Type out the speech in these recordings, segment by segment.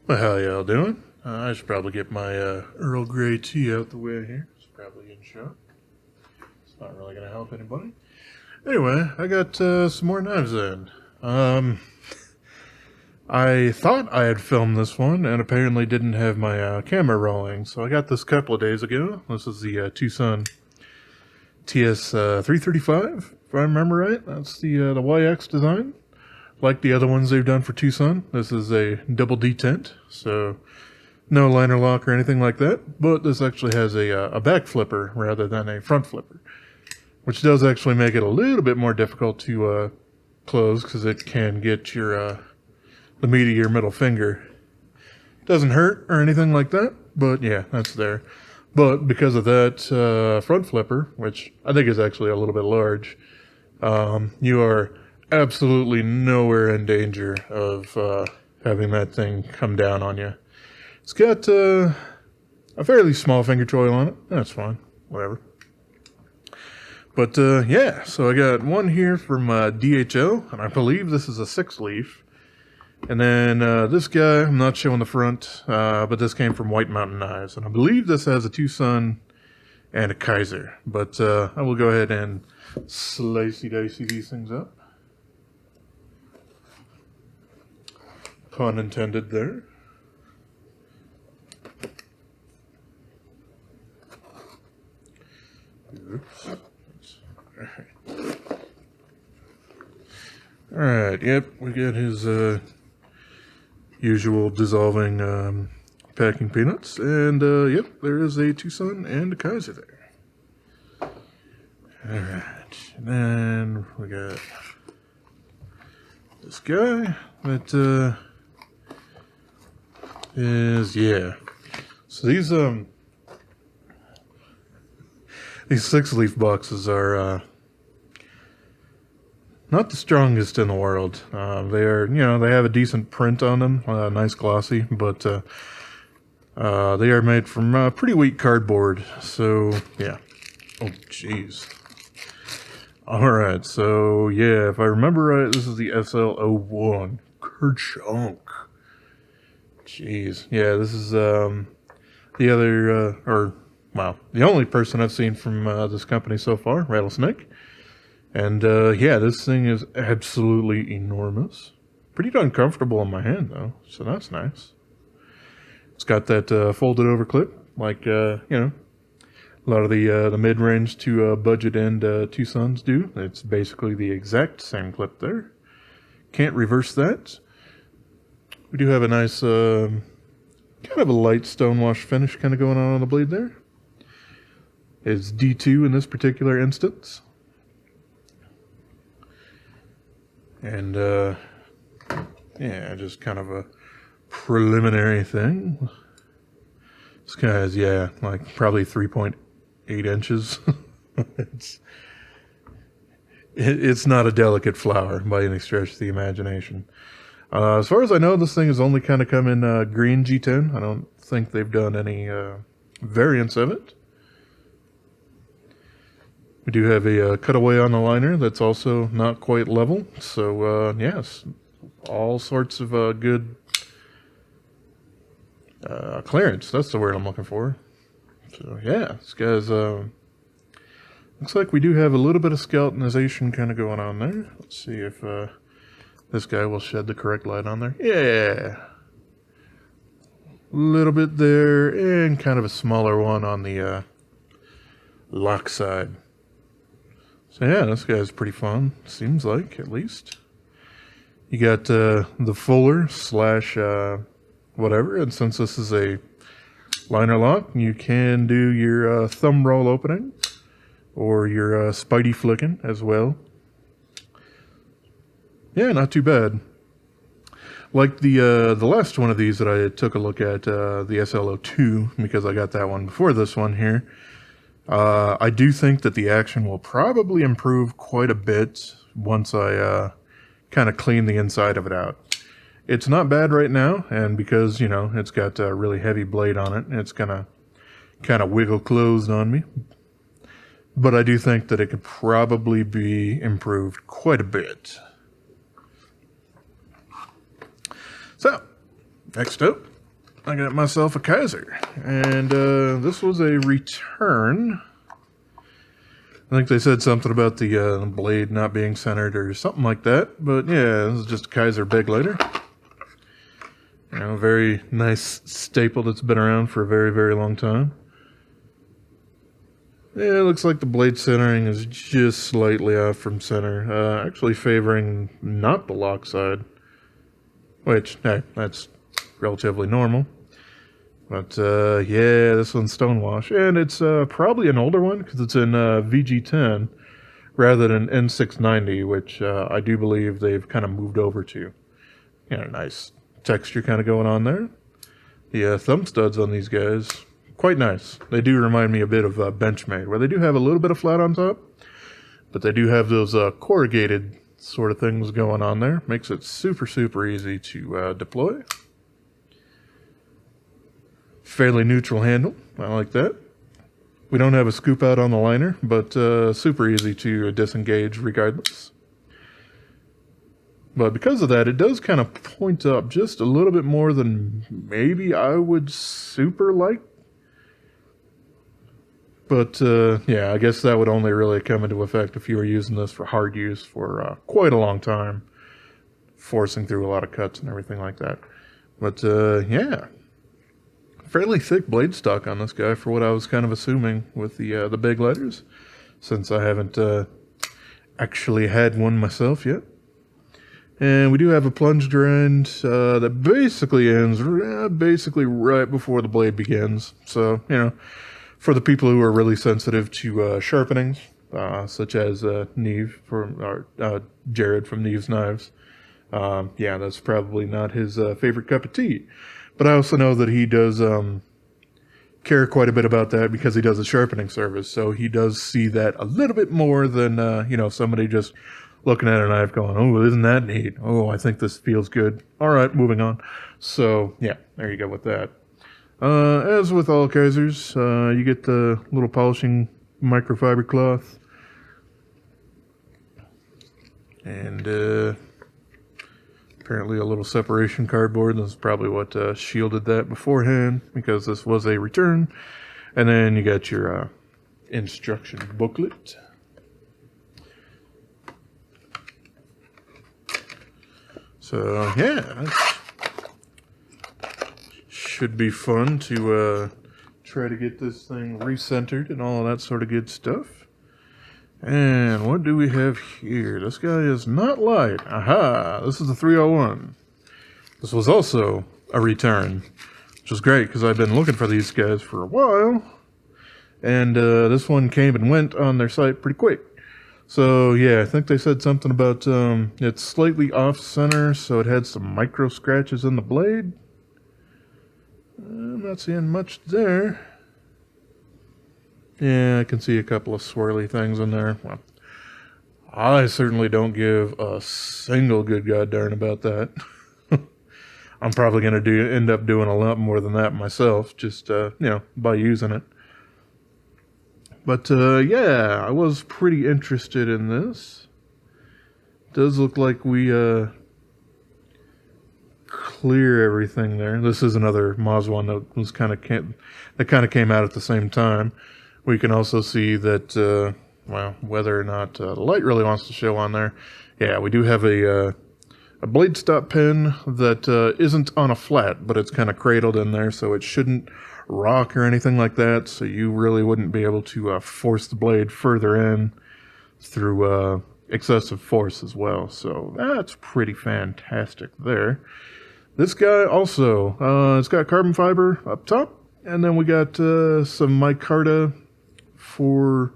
Well, how y'all doing? I should probably get my Earl Grey tea out the way here. It's probably in shot. It's not really going to help anybody. Anyway, I got some more knives in. I thought I had filmed this one and apparently didn't have my camera rolling, so I got this a couple of days ago. This is the Tucson TS335, if I remember right. That's the YX design. Like the other ones they've done for Tucson, this is a double-detent, so no liner lock or anything like that, but this actually has a back flipper rather than a front flipper, which does actually make it a little bit more difficult to close because it can get your the meat of your middle finger. Doesn't hurt or anything like that, but yeah, that's there. But because of that front flipper, which I think is actually a little bit large, you are absolutely nowhere in danger of having that thing come down on you. It's got a fairly small finger choil on it. That's fine. Whatever. But yeah, so I got one here from DHL, and I believe this is a SixLeaf. And then this guy, I'm not showing the front, but this came from White Mountain Knives. And I believe this has a TwoSun and a Kizer. But I will go ahead and slicey-dicey these things up. Pun intended there. Oops. Alright, yep, we got his usual dissolving packing peanuts, and yep, there is a TwoSun and a Kizer there. Alright, and then we got this guy that is, yeah. So these SixLeaf boxes are not the strongest in the world. They are, they have a decent print on them, nice glossy, but they are made from pretty weak cardboard. So yeah. Oh jeez. All right. So yeah, if I remember right, this is the SL01. Kerchunk. Jeez. Yeah, this is the other, the only person I've seen from this company so far, RattleSnake. And yeah, this thing is absolutely enormous. Pretty darn comfortable in my hand, though, so that's nice. It's got that folded over clip, like, a lot of the mid-range to budget end TwoSuns do. It's basically the exact same clip there. Can't reverse that. We do have a nice, kind of a light stonewash finish kind of going on the blade there. It's D2 in this particular instance. And, yeah, just kind of a preliminary thing. This guy is, yeah, like probably 3.8 inches. It's not a delicate flower by any stretch of the imagination. As far as I know, this thing has only kind of come in green G10. I don't think they've done any variants of it. We do have a cutaway on the liner that's also not quite level. So, yes, all sorts of good clearance. That's the word I'm looking for. So, yeah, this guy's... looks like we do have a little bit of skeletonization kind of going on there. Let's see if this guy will shed the correct light on there. Yeah! A little bit there, and kind of a smaller one on the lock side. So yeah, this guy's pretty fun, seems like, at least. You got the fuller slash whatever, and since this is a liner lock, you can do your thumb roll opening or your spidey flicking as well. Yeah, not too bad. Like the last one of these that I took a look at, the SL02, because I got that one before this one here. I do think that the action will probably improve quite a bit once I kind of clean the inside of it out. It's not bad right now, and because, it's got a really heavy blade on it, it's gonna kind of wiggle closed on me. But I do think that it could probably be improved quite a bit. So, next up, I got myself a Kizer, and this was a return. I think they said something about the blade not being centered or something like that, but yeah, this is just a Kizer Begleighter. You know, very nice staple that's been around for a very, very long time. Yeah, it looks like the blade centering is just slightly off from center, actually favoring not the lock side, which, hey, that's relatively normal. But yeah, this one's stonewash, and it's probably an older one because it's in VG10 rather than N690, which I do believe they've kind of moved over to. You know, nice texture kind of going on there. The thumb studs on these guys, quite nice. They do remind me a bit of Benchmade, where they do have a little bit of flat on top, but they do have those corrugated sort of things going on there. Makes it super, super easy to deploy. Fairly neutral handle. I like that. We don't have a scoop out on the liner, but super easy to disengage regardless. But because of that, it does kind of point up just a little bit more than maybe I would super like. But yeah, I guess that would only really come into effect if you were using this for hard use for quite a long time, forcing through a lot of cuts and everything like that. But yeah, fairly thick blade stock on this guy for what I was kind of assuming with the Begleighters, since I haven't actually had one myself yet. And we do have a plunged end that basically ends basically right before the blade begins. So, you know, for the people who are really sensitive to sharpenings, such as Neve from Jared from Neve's Knives, yeah, that's probably not his favorite cup of tea. But I also know that he does care quite a bit about that because he does a sharpening service. So he does see that a little bit more than, you know, somebody just looking at a knife going, oh, isn't that neat? Oh, I think this feels good. All right, moving on. So, yeah, there you go with that. As with all Kizers, you get the little polishing microfiber cloth. And apparently a little separation cardboard. This is probably what shielded that beforehand, because this was a return. And then you got your instruction booklet. So yeah, should be fun to try to get this thing recentered and all of that sort of good stuff. And what do we have here? This guy is not light. Aha! This is the 301. This was also a return, which was great because I've been looking for these guys for a while. And this one came and went on their site pretty quick. So yeah, I think they said something about it's slightly off center, so it had some micro scratches in the blade. I'm not seeing much there. Yeah, I can see a couple of swirly things in there. Well, I certainly don't give a single good goddamn about that. I'm probably going to end up doing a lot more than that myself, just, you know, by using it. But, yeah, I was pretty interested in this. Does look like we, clear everything there. This is another Mozwan that was kind of came out at the same time. We can also see that, well, whether or not the light really wants to show on there. Yeah, we do have a blade stop pin that isn't on a flat, but it's kind of cradled in there, so it shouldn't rock or anything like that. So you really wouldn't be able to force the blade further in through excessive force as well. So that's pretty fantastic there. This guy also, it's got carbon fiber up top, and then we got some micarta for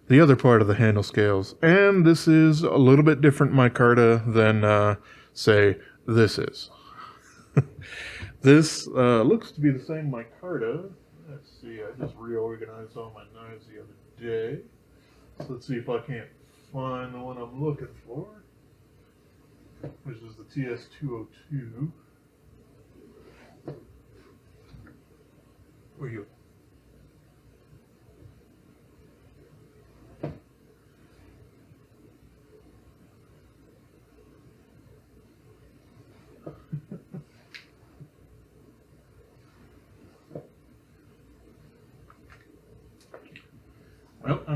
the other part of the handle scales. And this is a little bit different micarta than, say, this is. This looks to be the same micarta. Let's see, I just reorganized all my knives the other day. So let's see if I can't find the one I'm looking for, which is the TS302. Where are you?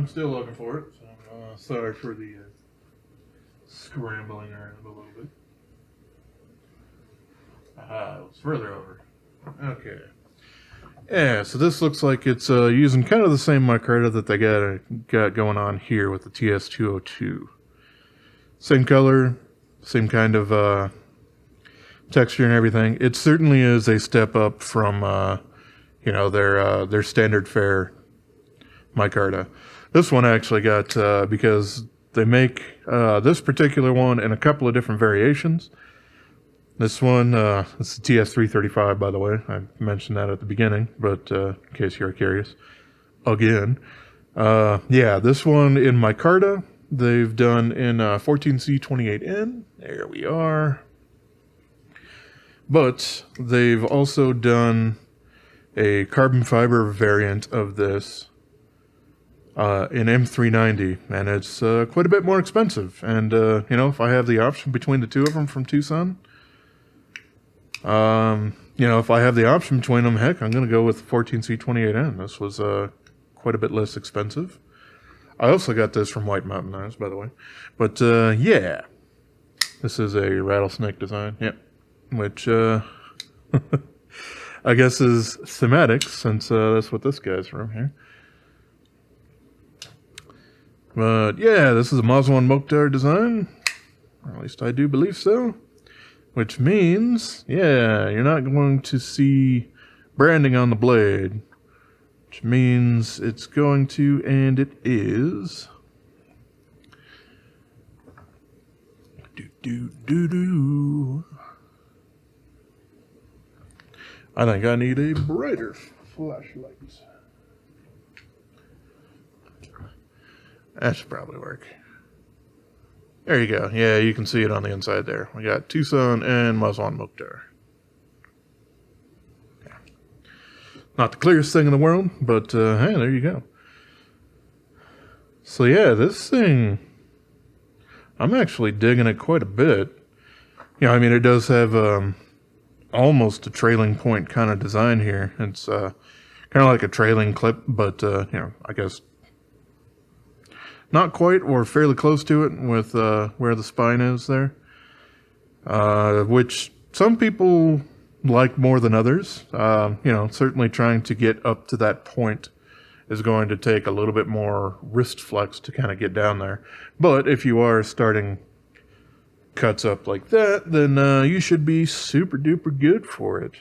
I'm still looking for it. So, sorry for the scrambling around a little bit. Aha, it was further over. Okay. Yeah, so this looks like it's using kind of the same micarta that they got going on here with the TS202. Same color, same kind of texture and everything. It certainly is a step up from their standard fare micarta. This one actually got because they make this particular one in a couple of different variations. This one, it's the TS335, by the way. I mentioned that at the beginning, but in case you're curious, again. Yeah, this one in micarta, they've done in 14C28N. There we are. But they've also done a carbon fiber variant of this in M390, and it's quite a bit more expensive. And, if I have the option between the two of them from TwoSun, if I have the option between them, heck, I'm going to go with 14C28N. This was quite a bit less expensive. I also got this from White Mountain Eyes, by the way. But, yeah. This is a RattleSnake design, yep. Which, I guess is thematic, since that's what this guy's from here. But, yeah, this is a Mozwan Mokhtar design. Or at least I do believe so. Which means, yeah, you're not going to see branding on the blade. Which means it's going to, and it is. I think I need a brighter flashlight. That should probably work. There you go. Yeah, you can see it on the inside there. We got TwoSun and Mozwan Mokhtar. Okay. Not the clearest thing in the world, but hey, there you go. So yeah, this thing, I'm actually digging it quite a bit. It does have almost a trailing point kind of design here. It's kind of like a trailing clip, but I guess not quite, or fairly close to it with where the spine is there. Which some people like more than others. Certainly trying to get up to that point is going to take a little bit more wrist flex to kind of get down there. But if you are starting cuts up like that, then you should be super duper good for it.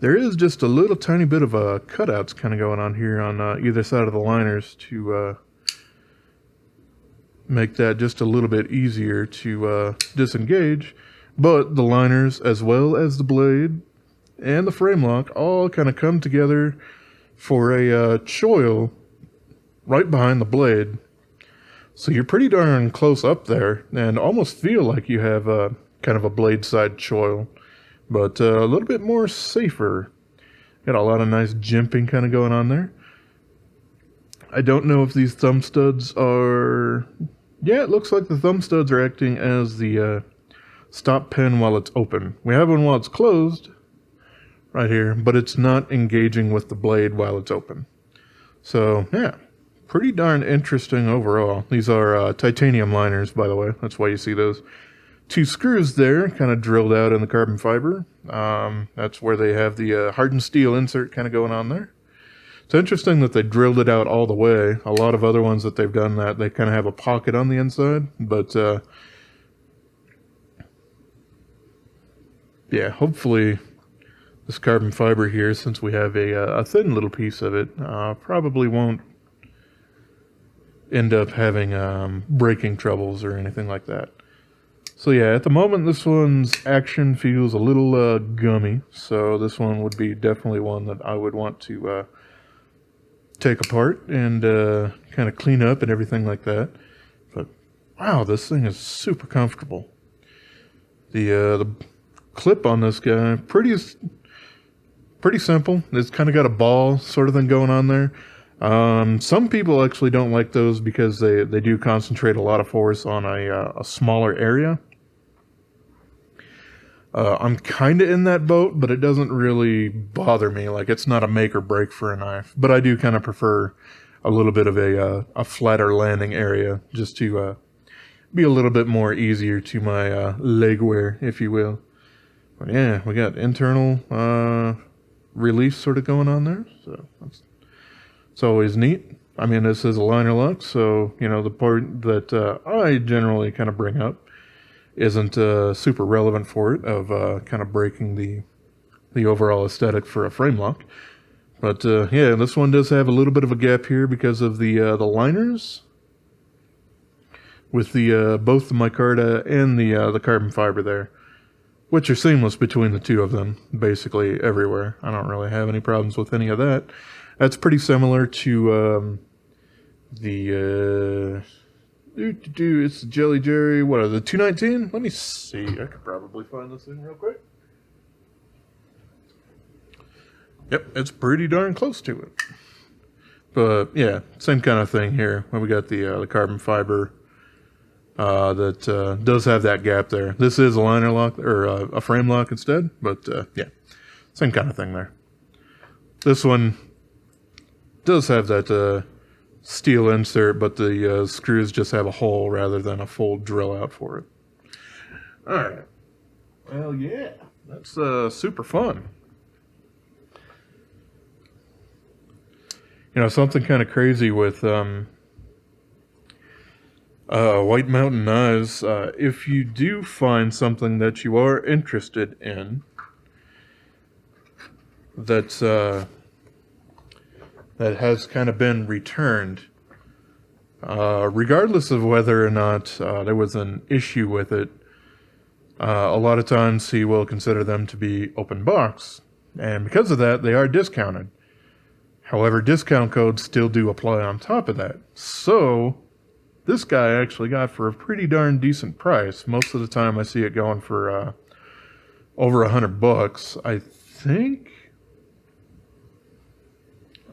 There is just a little tiny bit of cutouts kind of going on here on either side of the liners to make that just a little bit easier to disengage. But the liners, as well as the blade and the frame lock, all kind of come together for a choil right behind the blade. So you're pretty darn close up there and almost feel like you have kind of a blade side choil. But a little bit more safer. Got a lot of nice jimping kind of going on there. I don't know if these thumb studs are... Yeah, it looks like the thumb studs are acting as the stop pin while it's open. We have one while it's closed, right here, but it's not engaging with the blade while it's open. So, yeah, pretty darn interesting overall. These are titanium liners, by the way. That's why you see those two screws there kind of drilled out in the carbon fiber. That's where they have the hardened steel insert kind of going on there. It's interesting that they drilled it out all the way. A lot of other ones that they've done that, they kind of have a pocket on the inside. But, yeah, hopefully this carbon fiber here, since we have a thin little piece of it, probably won't end up having breaking troubles or anything like that. So yeah, at the moment this one's action feels a little gummy, so this one would be definitely one that I would want to take apart and kind of clean up and everything like that. But wow, this thing is super comfortable. The clip on this guy, pretty simple. It's kind of got a ball sort of thing going on there. Some people actually don't like those because they do concentrate a lot of force on a smaller area. I'm kind of in that boat, but it doesn't really bother me. Like, it's not a make or break for a knife. But I do kind of prefer a little bit of a flatter landing area, just to be a little bit more easier to my leg wear, if you will. But yeah, we got internal relief sort of going on there, so it's always neat. I mean, this is a liner lock, so, you know, the part that I generally kind of bring up isn't super relevant for it, of kind of breaking the overall aesthetic for a frame lock. But yeah, this one does have a little bit of a gap here because of the liners with the both the micarta and the carbon fiber there, which are seamless between the two of them, basically everywhere. I don't really have any problems with any of that. That's pretty similar to it's the Jelly Jerry. What are the 219? Let me see. I could probably find this thing real quick. Yep, it's pretty darn close to it. But yeah, same kind of thing here. When we got the carbon fiber that does have that gap there. This is a liner lock or a frame lock instead. But yeah, same kind of thing there. This one does have that steel insert, but the screws just have a hole rather than a full drill out for it. Alright. Well, yeah. That's super fun. You know, something kind of crazy with White Mountain knives, if you do find something that you are interested in that's that has kind of been returned, regardless of whether or not there was an issue with it, a lot of times he will consider them to be open box, and because of that, they are discounted. However, discount codes still do apply on top of that. So, this guy actually got for a pretty darn decent price. Most of the time I see it going for over $100. I think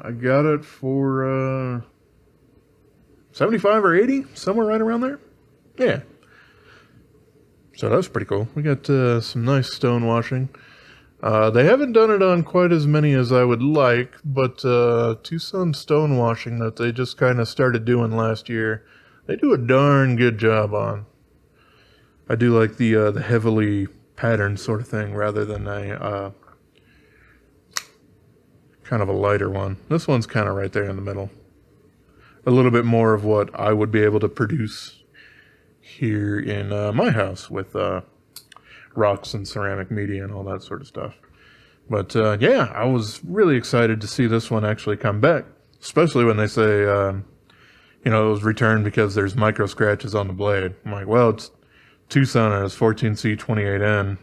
I got it for 75 or 80, somewhere right around there. Yeah. So that's pretty cool. We got some nice stone washing. They haven't done it on quite as many as I would like, but TwoSun stone washing that they just kind of started doing last year, they do a darn good job on. I do like the heavily patterned sort of thing rather than a kind of a lighter one. This one's kind of right there in the middle. A little bit more of what I would be able to produce here in my house with rocks and ceramic media and all that sort of stuff. But yeah, I was really excited to see this one actually come back, especially when they say, you know, it was returned because there's micro scratches on the blade. I'm like, well, it's TwoSun and it's 14C28N.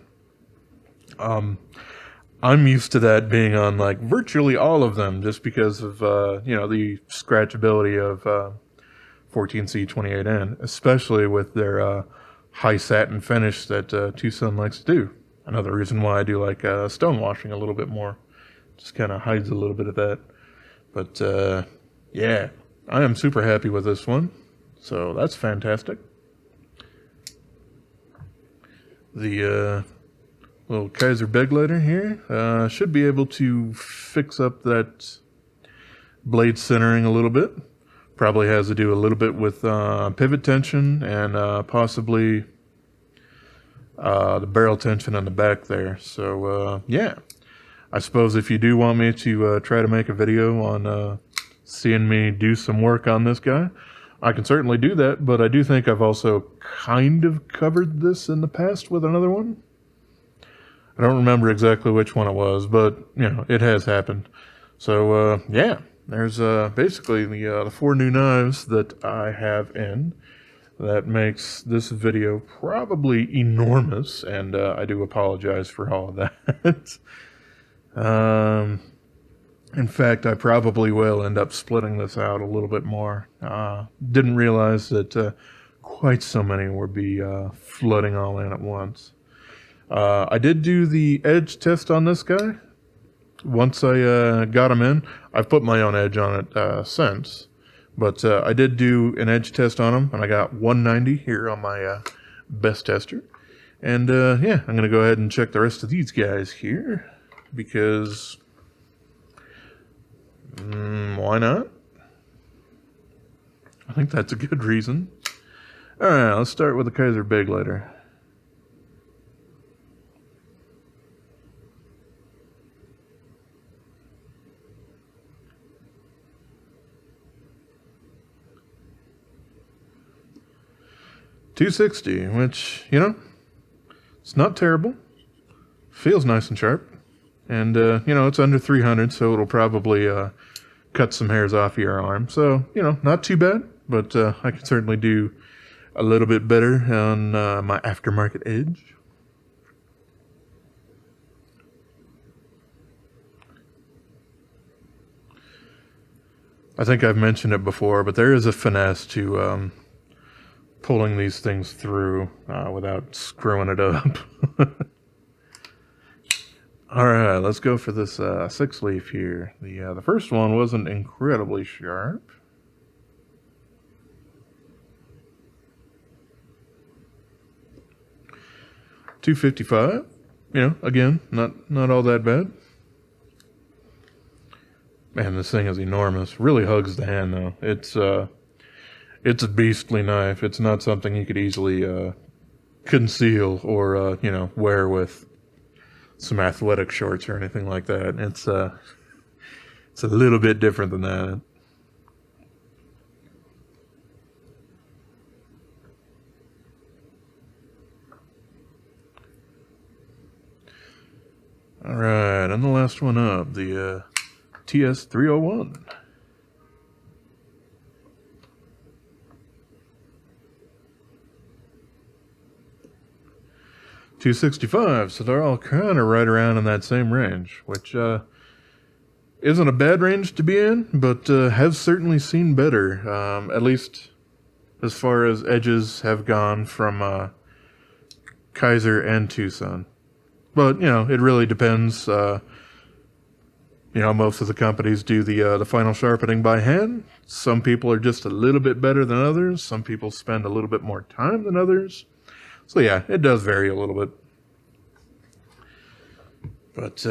I'm used to that being on like virtually all of them just because of, you know, the scratchability of 14C28N, especially with their high satin finish that TwoSun likes to do. Another reason why I do like stone washing a little bit more. Just kind of hides a little bit of that. But yeah, I am super happy with this one. So that's fantastic. The little Kizer Begleighter here should be able to fix up that blade centering a little bit. Probably has to do a little bit with pivot tension and possibly the barrel tension on the back there. So yeah, I suppose if you do want me to try to make a video on seeing me do some work on this guy, I can certainly do that, but I do think I've also kind of covered this in the past with another one. I don't remember exactly which one it was, but, you know, it has happened. So, yeah, there's basically the 4 new knives that I have in. That makes this video probably enormous, and I do apologize for all of that. In fact, I probably will end up splitting this out a little bit more. Didn't realize that quite so many would be flooding all in at once. I did do the edge test on this guy. Once I got him in, I've put my own edge on it since. But I did do an edge test on him, and I got 190 here on my best tester. And yeah, I'm going to go ahead and check the rest of these guys here, because why not? I think that's a good reason. Alright, let's start with the Kizer Baglighter. $260, which, you know, it's not terrible. Feels nice and sharp. And, you know, it's under 300, so it'll probably cut some hairs off your arm. So, you know, not too bad, but I can certainly do a little bit better on my aftermarket edge. I think I've mentioned it before, but there is a finesse to pulling these things through without screwing it up. Alright, let's go for this SixLeaf here. The first one wasn't incredibly sharp. $255. You know, again, not all that bad. Man, this thing is enormous. Really hugs the hand though. It's a beastly knife. It's not something you could easily conceal or you know, wear with some athletic shorts or anything like that. It's a little bit different than that. All right, and the last one up, the TS301. $265, so they're all kind of right around in that same range, which isn't a bad range to be in, but have certainly seen better, at least as far as edges have gone from Kizer and TwoSun. But, you know, it really depends. You know, most of the companies do the final sharpening by hand. Some people are just a little bit better than others. Some people spend a little bit more time than others. So yeah, it does vary a little bit. But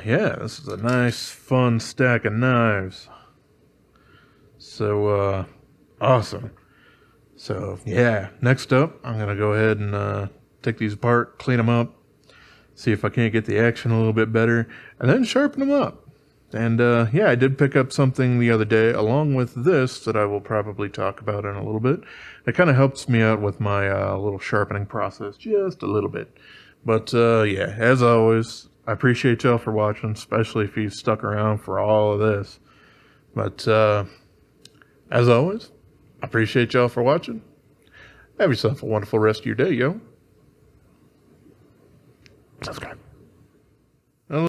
yeah, this is a nice, fun stack of knives. So awesome. So yeah, next up, I'm gonna go ahead and take these apart, clean them up, see if I can't get the action a little bit better, and then sharpen them up. And yeah, I did pick up something the other day along with this that I will probably talk about in a little bit. It kind of helps me out with my little sharpening process just a little bit. But yeah, as always, I appreciate y'all for watching, especially if you stuck around for all of this. But as always, I appreciate y'all for watching. Have yourself a wonderful rest of your day, yo. Subscribe.